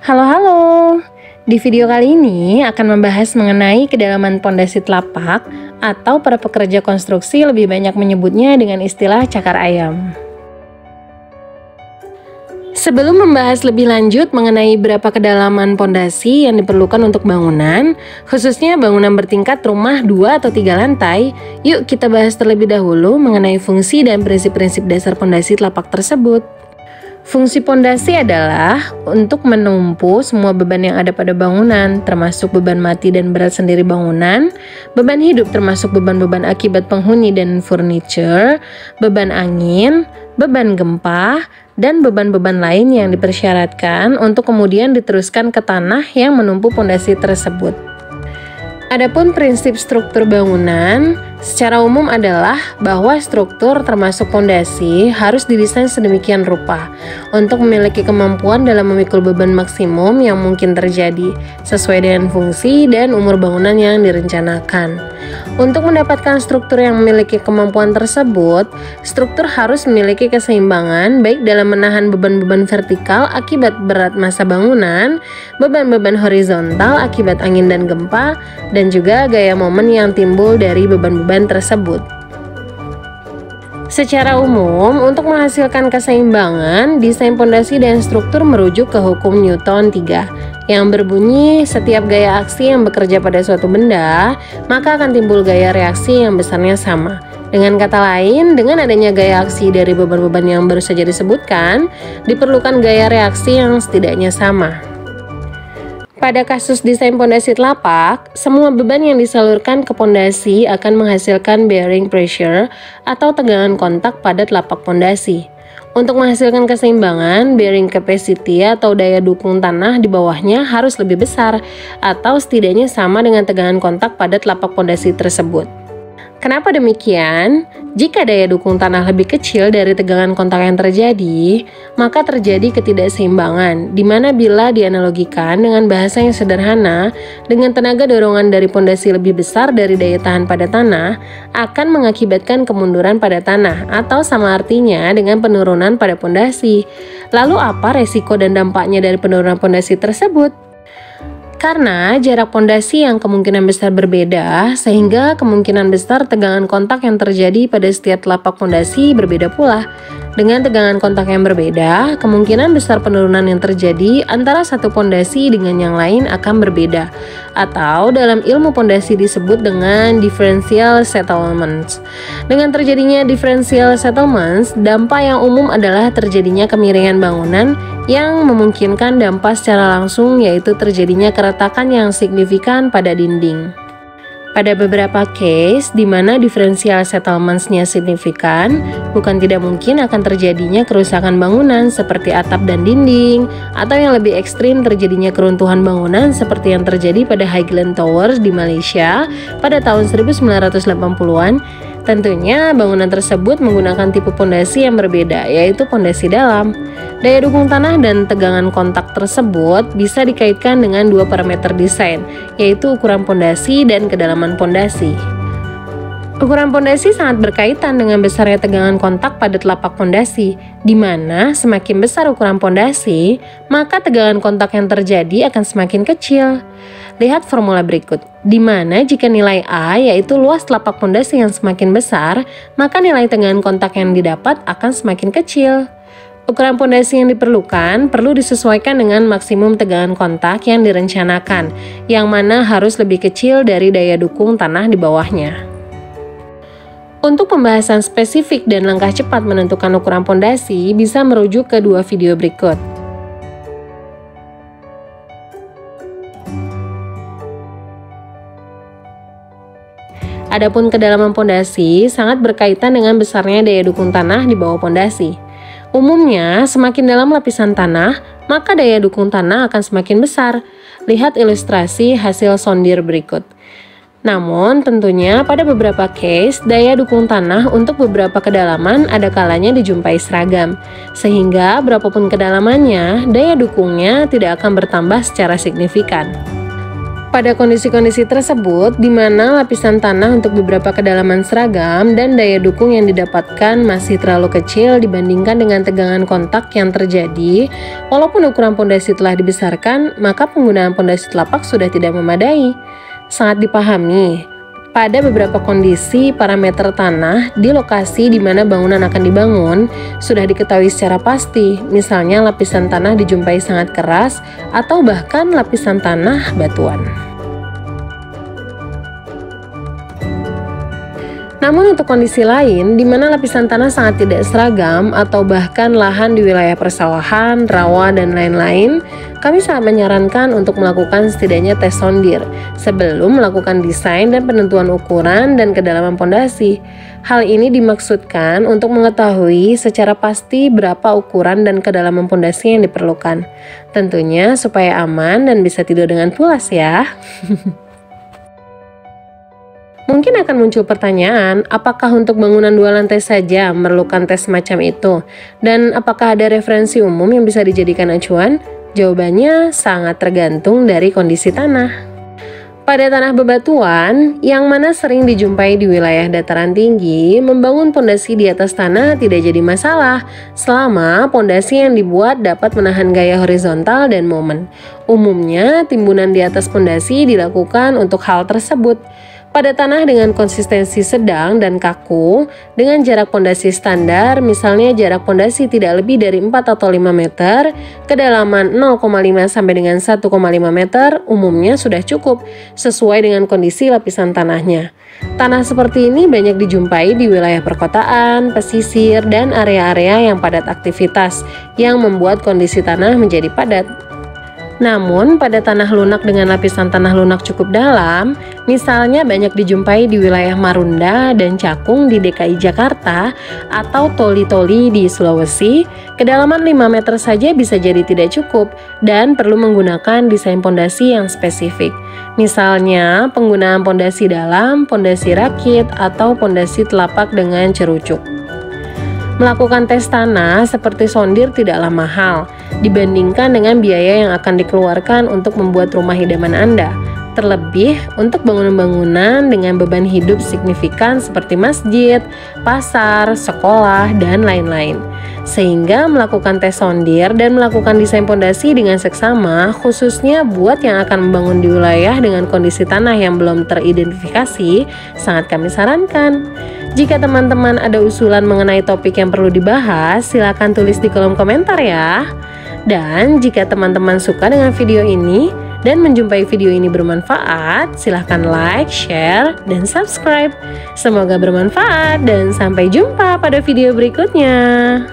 Halo halo. Di video kali ini akan membahas mengenai kedalaman pondasi telapak atau para pekerja konstruksi lebih banyak menyebutnya dengan istilah cakar ayam. Sebelum membahas lebih lanjut mengenai berapa kedalaman pondasi yang diperlukan untuk bangunan, khususnya bangunan bertingkat rumah 2 atau 3 lantai, yuk kita bahas terlebih dahulu mengenai fungsi dan prinsip-prinsip dasar pondasi telapak tersebut. Fungsi pondasi adalah untuk menumpu semua beban yang ada pada bangunan, termasuk beban mati dan berat sendiri bangunan, beban hidup termasuk beban-beban akibat penghuni dan furniture, beban angin, beban gempa, dan beban-beban lain yang dipersyaratkan untuk kemudian diteruskan ke tanah yang menumpu pondasi tersebut. Adapun prinsip struktur bangunan secara umum adalah bahwa struktur termasuk pondasi harus didesain sedemikian rupa untuk memiliki kemampuan dalam memikul beban maksimum yang mungkin terjadi sesuai dengan fungsi dan umur bangunan yang direncanakan. Untuk mendapatkan struktur yang memiliki kemampuan tersebut, struktur harus memiliki keseimbangan baik dalam menahan beban-beban vertikal akibat berat massa bangunan, beban-beban horizontal akibat angin dan gempa, dan juga gaya momen yang timbul dari beban-beban tersebut. Secara umum, untuk menghasilkan keseimbangan, desain pondasi dan struktur merujuk ke hukum Newton 3 yang berbunyi setiap gaya aksi yang bekerja pada suatu benda, maka akan timbul gaya reaksi yang besarnya sama. Dengan kata lain, dengan adanya gaya aksi dari beban-beban yang baru saja disebutkan, diperlukan gaya reaksi yang setidaknya sama. Pada kasus desain pondasi telapak, semua beban yang disalurkan ke pondasi akan menghasilkan bearing pressure atau tegangan kontak pada telapak pondasi. Untuk menghasilkan keseimbangan, bearing capacity atau daya dukung tanah di bawahnya harus lebih besar atau setidaknya sama dengan tegangan kontak pada telapak pondasi tersebut. Kenapa demikian? Jika daya dukung tanah lebih kecil dari tegangan kontak yang terjadi, maka terjadi ketidakseimbangan, di mana bila dianalogikan dengan bahasa yang sederhana, dengan tenaga dorongan dari pondasi lebih besar dari daya tahan pada tanah, akan mengakibatkan kemunduran pada tanah, atau sama artinya dengan penurunan pada pondasi. Lalu apa resiko dan dampaknya dari penurunan pondasi tersebut? Karena jarak pondasi yang kemungkinan besar berbeda, sehingga kemungkinan besar tegangan kontak yang terjadi pada setiap telapak pondasi berbeda pula. Dengan tegangan kontak yang berbeda, kemungkinan besar penurunan yang terjadi antara satu pondasi dengan yang lain akan berbeda, atau dalam ilmu pondasi disebut dengan differential settlements. Dengan terjadinya differential settlements, dampak yang umum adalah terjadinya kemiringan bangunan yang memungkinkan dampak secara langsung, yaitu terjadinya keretakan yang signifikan pada dinding. Pada beberapa case di mana differential settlements-nya signifikan, bukan tidak mungkin akan terjadinya kerusakan bangunan seperti atap dan dinding, atau yang lebih ekstrim terjadinya keruntuhan bangunan seperti yang terjadi pada Highland Towers di Malaysia pada tahun 1980-an. Tentunya bangunan tersebut menggunakan tipe pondasi yang berbeda, yaitu pondasi dalam. Daya dukung tanah dan tegangan kontak tersebut bisa dikaitkan dengan dua parameter desain, yaitu ukuran pondasi dan kedalaman pondasi. Ukuran pondasi sangat berkaitan dengan besarnya tegangan kontak pada telapak pondasi, di mana semakin besar ukuran pondasi, maka tegangan kontak yang terjadi akan semakin kecil. Lihat formula berikut, di mana jika nilai A yaitu luas telapak pondasi yang semakin besar, maka nilai tegangan kontak yang didapat akan semakin kecil. Ukuran pondasi yang diperlukan perlu disesuaikan dengan maksimum tegangan kontak yang direncanakan, yang mana harus lebih kecil dari daya dukung tanah di bawahnya. Untuk pembahasan spesifik dan langkah cepat menentukan ukuran pondasi bisa merujuk ke dua video berikut. Adapun kedalaman pondasi sangat berkaitan dengan besarnya daya dukung tanah di bawah pondasi. Umumnya, semakin dalam lapisan tanah, maka daya dukung tanah akan semakin besar. Lihat ilustrasi hasil sondir berikut. Namun, tentunya pada beberapa case, daya dukung tanah untuk beberapa kedalaman ada kalanya dijumpai seragam. Sehingga, berapapun kedalamannya, daya dukungnya tidak akan bertambah secara signifikan. Pada kondisi-kondisi tersebut, di mana lapisan tanah untuk beberapa kedalaman seragam dan daya dukung yang didapatkan masih terlalu kecil dibandingkan dengan tegangan kontak yang terjadi, walaupun ukuran pondasi telah dibesarkan, maka penggunaan pondasi telapak sudah tidak memadai. Sangat dipahami. Pada beberapa kondisi, parameter tanah di lokasi di mana bangunan akan dibangun sudah diketahui secara pasti, misalnya lapisan tanah dijumpai sangat keras atau bahkan lapisan tanah batuan. Namun untuk kondisi lain, di mana lapisan tanah sangat tidak seragam atau bahkan lahan di wilayah persawahan, rawa, dan lain-lain, kami sangat menyarankan untuk melakukan setidaknya tes sondir sebelum melakukan desain dan penentuan ukuran dan kedalaman pondasi. Hal ini dimaksudkan untuk mengetahui secara pasti berapa ukuran dan kedalaman pondasi yang diperlukan. Tentunya supaya aman dan bisa tidur dengan pulas ya. Mungkin akan muncul pertanyaan, apakah untuk bangunan 2 lantai saja memerlukan tes semacam itu? Dan apakah ada referensi umum yang bisa dijadikan acuan? Jawabannya sangat tergantung dari kondisi tanah. Pada tanah bebatuan, yang mana sering dijumpai di wilayah dataran tinggi, membangun pondasi di atas tanah tidak jadi masalah, selama pondasi yang dibuat dapat menahan gaya horizontal dan momen. Umumnya, timbunan di atas pondasi dilakukan untuk hal tersebut. Pada tanah dengan konsistensi sedang dan kaku, dengan jarak pondasi standar, misalnya jarak pondasi tidak lebih dari 4 atau 5 meter, kedalaman 0,5 sampai dengan 1,5 meter, umumnya sudah cukup, sesuai dengan kondisi lapisan tanahnya. Tanah seperti ini banyak dijumpai di wilayah perkotaan, pesisir, dan area-area yang padat aktivitas, yang membuat kondisi tanah menjadi padat. Namun, pada tanah lunak dengan lapisan tanah lunak cukup dalam, misalnya banyak dijumpai di wilayah Marunda dan Cakung di DKI Jakarta atau Toli-Toli di Sulawesi, kedalaman 5 meter saja bisa jadi tidak cukup dan perlu menggunakan desain pondasi yang spesifik. Misalnya, penggunaan pondasi dalam, pondasi rakit, atau pondasi telapak dengan cerucuk. Melakukan tes tanah seperti sondir tidaklah mahal dibandingkan dengan biaya yang akan dikeluarkan untuk membuat rumah idaman Anda. Terlebih untuk bangunan-bangunan dengan beban hidup signifikan seperti masjid, pasar, sekolah, dan lain-lain. Sehingga melakukan tes sondir dan melakukan desain pondasi dengan seksama, khususnya buat yang akan membangun di wilayah dengan kondisi tanah yang belum teridentifikasi, sangat kami sarankan. Jika teman-teman ada usulan mengenai topik yang perlu dibahas, silakan tulis di kolom komentar ya. Dan jika teman-teman suka dengan video ini dan menjumpai video ini bermanfaat, silahkan like, share, dan subscribe. Semoga bermanfaat dan sampai jumpa pada video berikutnya.